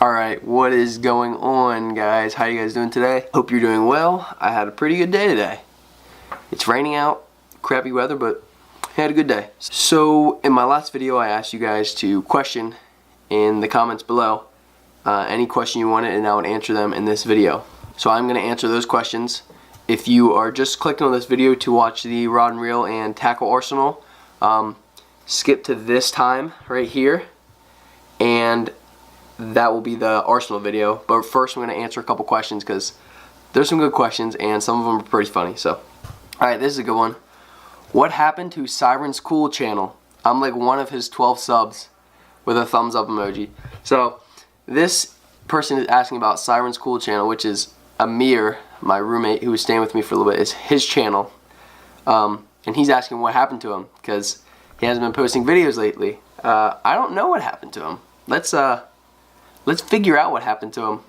Alright, what is going on, guys? How you guys doing today? Hope you're doing well. I had a pretty good day today. It's raining out, crappy weather, but I had a good day. So in my last video I asked you guys to question in the comments below any question you wanted, and I would answer them in this video. So I'm going to answer those questions. If you are just clicking on this video to watch the rod and reel and tackle arsenal, skip to this time right here, and that will be the arsenal video. But first I'm going to answer a couple questions because there's some good questions and some of them are pretty funny. So, alright, this is a good one. What happened to Siren School channel? I'm like one of his 12 subs with a thumbs up emoji. So this person is asking about Siren School channel, which is Amir, my roommate who was staying with me for a little bit. It's his channel, and he's asking what happened to him because he hasn't been posting videos lately. I don't know what happened to him. Let's figure out what happened to him.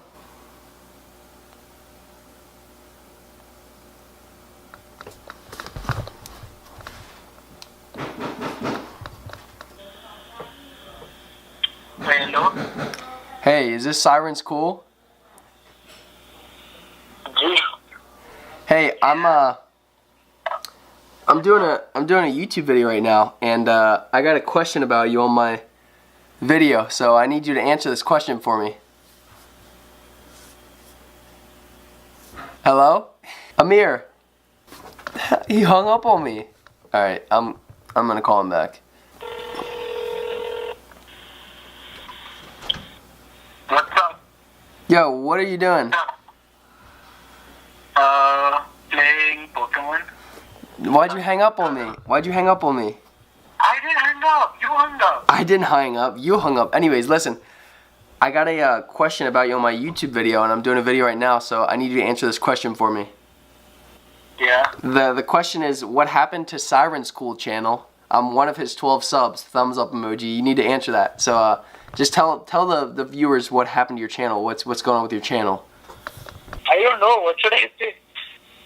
Hello. Hey, is this Siren School? Hey, I'm doing a YouTube video right now, and I got a question about you on my video, so I need you to answer this question for me. Hello? Amir. He hung up on me. Alright, I'm gonna call him back. What's up? Yo, what are you doing? Playing Pokemon. Why'd you hang up on me? Why'd you hang up on me? I didn't hang up. You hung up. I didn't hang up. You hung up. Anyways, listen. I got a question about you on my YouTube video, and I'm doing a video right now, so I need you to answer this question for me. Yeah. The question is, what happened to Siren School channel? I'm one of his 12 subs. Thumbs up emoji. You need to answer that. So just tell the viewers what happened to your channel. What's going on with your channel? I don't know. What should I say?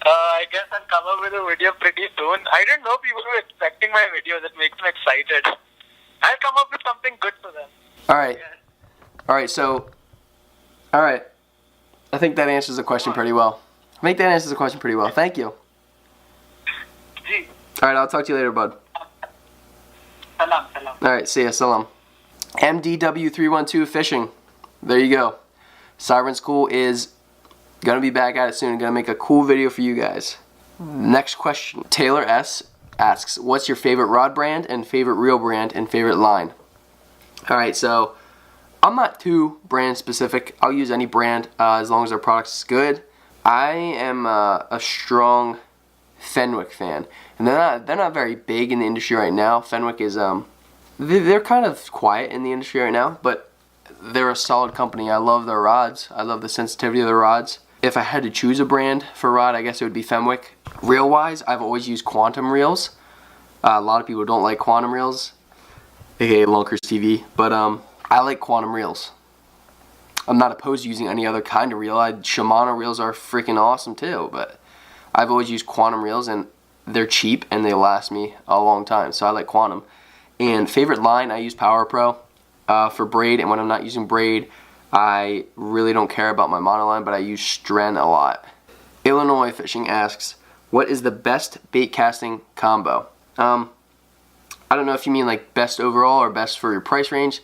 I guess I'll come up with a video pretty soon. I didn't know people were expecting my video. That makes me excited. I'll come up with something good for them. Alright. Yeah. Alright, so... Alright. I think that answers the question pretty well. Thank you. Gee. Alright, I'll talk to you later, bud. Salam. Alright, see ya. Salam. MDW312 Fishing. There you go. Siren School is gonna be back at it soon. Gonna make a cool video for you guys. Next question. Taylor S asks, what's your favorite rod brand and favorite reel brand and favorite line? Alright, so I'm not too brand specific. I'll use any brand as long as their product is good. I am a strong Fenwick fan, and they're not very big in the industry right now. Fenwick is they're kind of quiet in the industry right now, but they're a solid company. I love their rods. I love the sensitivity of their rods. If I had to choose a brand for rod, I guess it would be Fenwick. Reel wise, I've always used Quantum reels. A lot of people don't like Quantum reels, aka Lunkers TV, but I like Quantum reels. I'm not opposed to using any other kind of reel. Shimano reels are freaking awesome too, but I've always used Quantum reels, and they're cheap and they last me a long time, so I like Quantum. And favorite line, I use Power Pro for braid, and when I'm not using braid, I really don't care about my monoline, but I use Stren a lot. Illinois Fishing asks, what is the best bait casting combo? I don't know if you mean like best overall or best for your price range.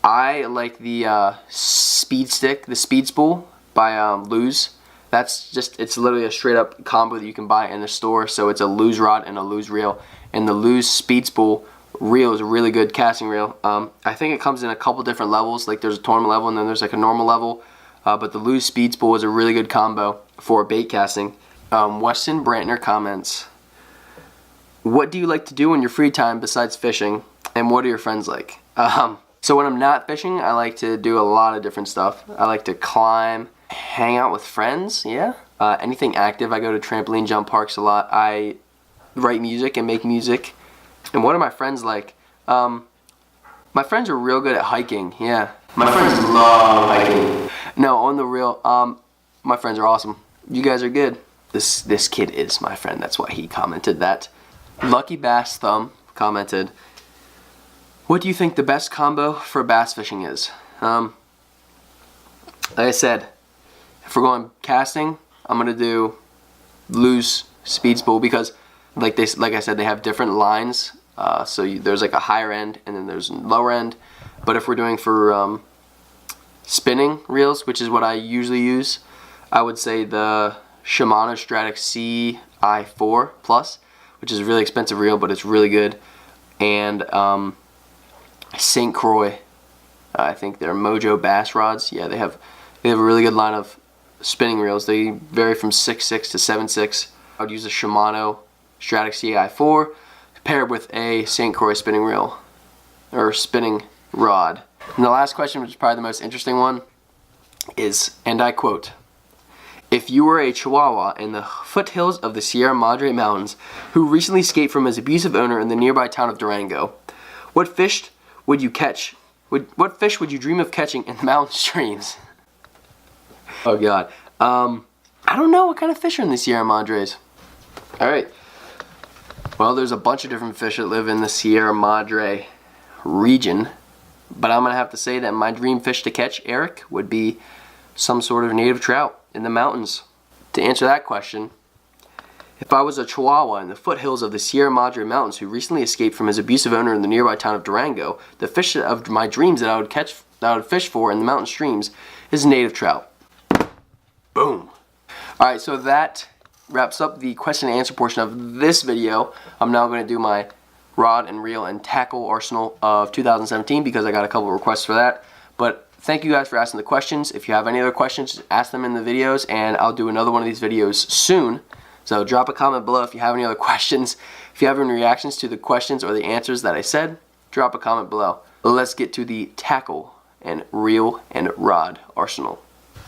I like the speed stick, the speed spool by Lose. That's just, it's literally a straight up combo that you can buy in the store. So it's a Lose rod and a Lose reel, and the Lose speed spool reel is a really good casting reel. I think it comes in a couple different levels. Like there's a tournament level and then there's like a normal level. But the Lose speed spool is a really good combo for bait casting. Weston Brantner comments, what do you like to do in your free time besides fishing, and what are your friends like? So when I'm not fishing, I like to do a lot of different stuff. I like to climb, hang out with friends, yeah. Anything active. I go to trampoline jump parks a lot. I write music and make music. And what are my friends like? My friends are real good at hiking, yeah. My friends love hiking. No, on the real, my friends are awesome. You guys are good. This kid is my friend, that's why he commented that. Lucky Bass Thumb commented, what do you think the best combo for bass fishing is? Like I said, if we're going casting, I'm gonna do loose speed spool because, like I said, they have different lines. There's like a higher end and then there's a lower end. But if we're doing for spinning reels, which is what I usually use, I would say the Shimano Stratic CI4 Plus, which is a really expensive reel, but it's really good, and St. Croix. I think they're Mojo bass rods. Yeah, they have a really good line of spinning reels. They vary from 6.6 to 7.6. I would use a Shimano Stratic CI4 paired with a St. Croix spinning reel or spinning rod. And the last question, which is probably the most interesting one, is, and I quote, "If you were a Chihuahua in the foothills of the Sierra Madre Mountains who recently escaped from his abusive owner in the nearby town of Durango, what fish would you catch? What fish would you dream of catching in the mountain streams?" Oh God. I don't know what kind of fish are in the Sierra Madres. Alright. Well, there's a bunch of different fish that live in the Sierra Madre region. But I'm going to have to say that my dream fish to catch, Eric, would be some sort of native trout in the mountains. To answer that question, if I was a Chihuahua in the foothills of the Sierra Madre Mountains who recently escaped from his abusive owner in the nearby town of Durango, the fish of my dreams that I would fish for in the mountain streams is native trout. Boom. Alright, so that wraps up the question and answer portion of this video. I'm now going to do my rod and reel and tackle arsenal of 2017 because I got a couple of requests for that. But thank you guys for asking the questions. If you have any other questions, ask them in the videos and I'll do another one of these videos soon. So drop a comment below if you have any other questions. If you have any reactions to the questions or the answers that I said, drop a comment below. Let's get to the tackle and reel and rod arsenal.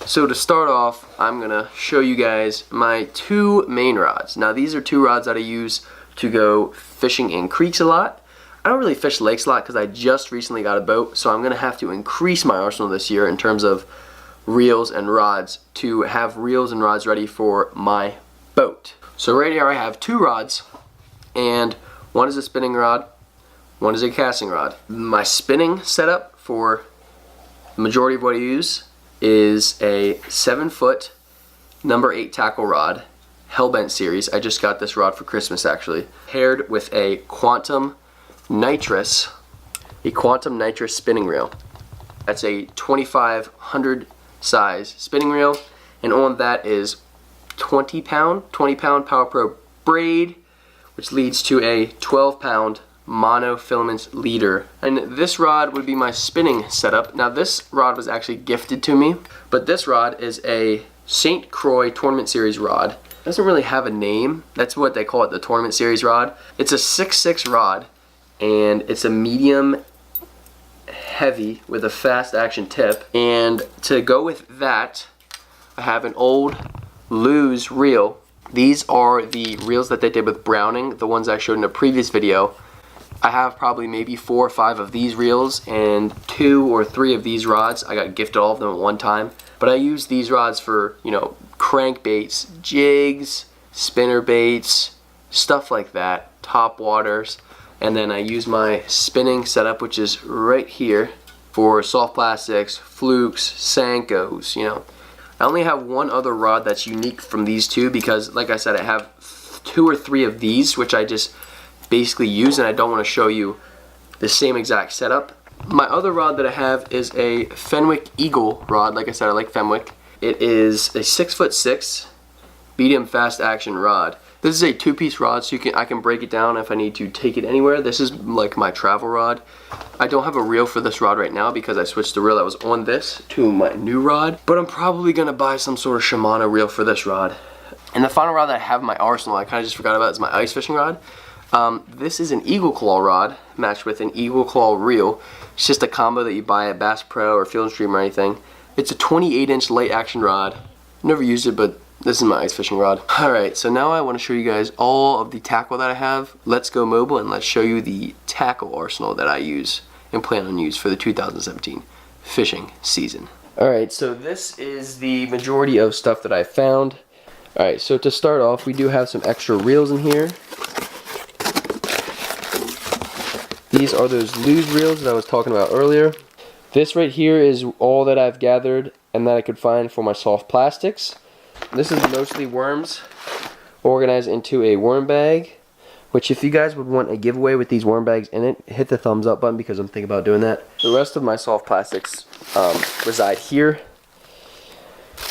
So to start off, I'm going to show you guys my two main rods. Now these are two rods that I use to go fishing in creeks a lot. I don't really fish lakes a lot because I just recently got a boat, so I'm going to have to increase my arsenal this year in terms of reels and rods to have reels and rods ready for my boat. So right here I have two rods, and one is a spinning rod, one is a casting rod. My spinning setup for the majority of what I use is a 7-foot number 8 tackle rod, Hellbent series. I just got this rod for Christmas actually. Paired with a quantum nitrous spinning reel. That's a 2500 size spinning reel, and on that is 20 pound Power Pro braid, which leads to a 12-pound monofilament leader. And this rod would be my spinning setup. Now this rod was actually gifted to me, but this rod is a St. Croix Tournament Series rod. It doesn't really have a name. That's what they call it, the Tournament Series rod. It's a 6.6 rod, and it's a medium heavy with a fast action tip. And to go with that, I have an old Lew's reel. These are the reels that they did with Browning, the ones I showed in a previous video. I have probably maybe 4 or 5 of these reels and 2 or 3 of these rods. I got gifted all of them at one time. But I use these rods for, you know, crankbaits, jigs, spinner baits, stuff like that, top waters. And then I use my spinning setup, which is right here, for soft plastics, flukes, Senkos, you know. I only have one other rod that's unique from these two because, like I said, I have 2 or 3 of these, which I just basically use, and I don't want to show you the same exact setup. My other rod that I have is a Fenwick Eagle rod. Like I said, I like Fenwick. It is a 6'6" medium fast action rod. This is a 2-piece rod, so I can break it down if I need to take it anywhere. This is like my travel rod. I don't have a reel for this rod right now because I switched the reel that was on this to my new rod, but I'm probably gonna buy some sort of Shimano reel for this rod. And the final rod that I have in my arsenal, I kind of just forgot about, is my ice fishing rod. This is an Eagle Claw rod matched with an Eagle Claw reel. It's just a combo that you buy at Bass Pro or Field & Stream or anything. It's a 28-inch light action rod. Never used it, but this is my ice fishing rod. Alright, so now I want to show you guys all of the tackle that I have. Let's go mobile and let's show you the tackle arsenal that I use and plan on use for the 2017 fishing season. Alright, so this is the majority of stuff that I found. Alright, so to start off, we do have some extra reels in here. These are those Lew's reels that I was talking about earlier. This right here is all that I've gathered and that I could find for my soft plastics. This is mostly worms organized into a worm bag, which if you guys would want a giveaway with these worm bags in it, hit the thumbs up button because I'm thinking about doing that. The rest of my soft plastics reside here.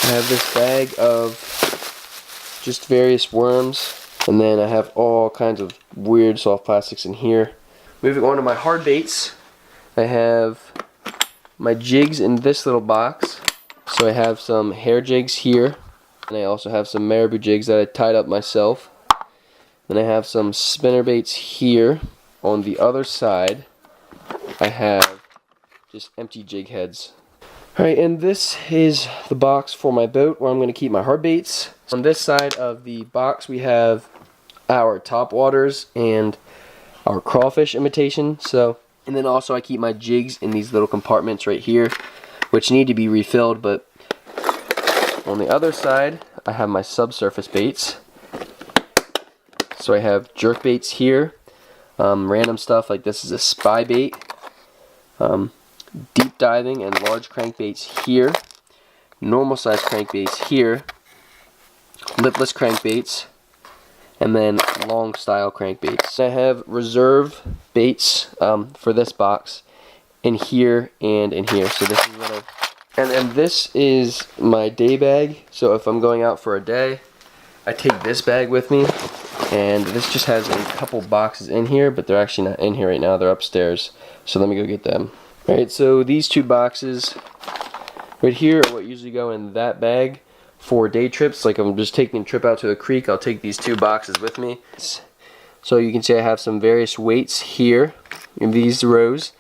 I have this bag of just various worms, and then I have all kinds of weird soft plastics in here. Moving on to my hard baits, I have my jigs in this little box. So I have some hair jigs here, and I also have some marabou jigs that I tied up myself. Then I have some spinner baits here. On the other side, I have just empty jig heads. Alright, and this is the box for my boat where I'm going to keep my hard baits. On this side of the box we have our top waters and our crawfish imitation. And then also I keep my jigs in these little compartments right here, which need to be refilled. But on the other side I have my subsurface baits. So I have jerk baits here, random stuff like this is a spy bait. Deep diving and large crankbaits here, normal size crankbaits here, lipless crankbaits, and then long style crankbaits. I have reserve baits for this box in here and in here. So this is what and this is my day bag. So if I'm going out for a day, I take this bag with me, and this just has a couple boxes in here, but they're actually not in here right now. They're upstairs. So let me go get them. Alright, so these two boxes right here are what usually go in that bag for day trips. Like I'm just taking a trip out to the creek, I'll take these two boxes with me. So you can see I have some various weights here in these rows.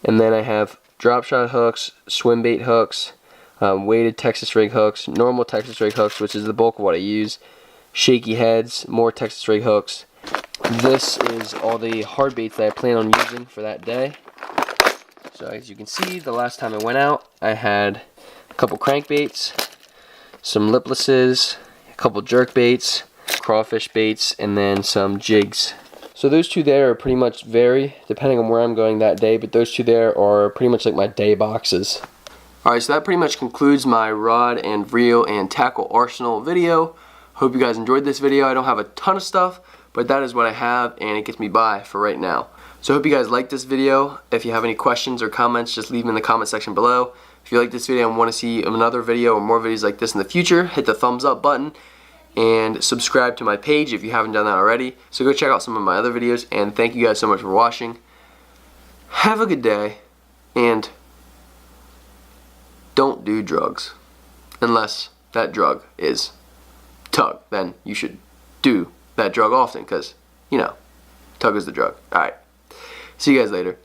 And then I have drop shot hooks, swim bait hooks, weighted Texas rig hooks, normal Texas rig hooks, which is the bulk of what I use, shaky heads, more Texas rig hooks. This is all the hard baits that I plan on using for that day. So as you can see, the last time I went out, I had a couple crankbaits, some liplesses, a couple jerk baits, crawfish baits, and then some jigs. So those two there are pretty much vary depending on where I'm going that day, but those two there are pretty much like my day boxes. Alright, so that pretty much concludes my rod and reel and tackle arsenal video. Hope you guys enjoyed this video. I don't have a ton of stuff, but that is what I have, and it gets me by for right now. So I hope you guys liked this video. If you have any questions or comments, just leave them in the comment section below. If you like this video and want to see another video or more videos like this in the future, hit the thumbs up button and subscribe to my page if you haven't done that already. So go check out some of my other videos, and thank you guys so much for watching. Have a good day, and don't do drugs. Unless that drug is tug, then you should do that drug often because, you know, tug is the drug. Alright. See you guys later.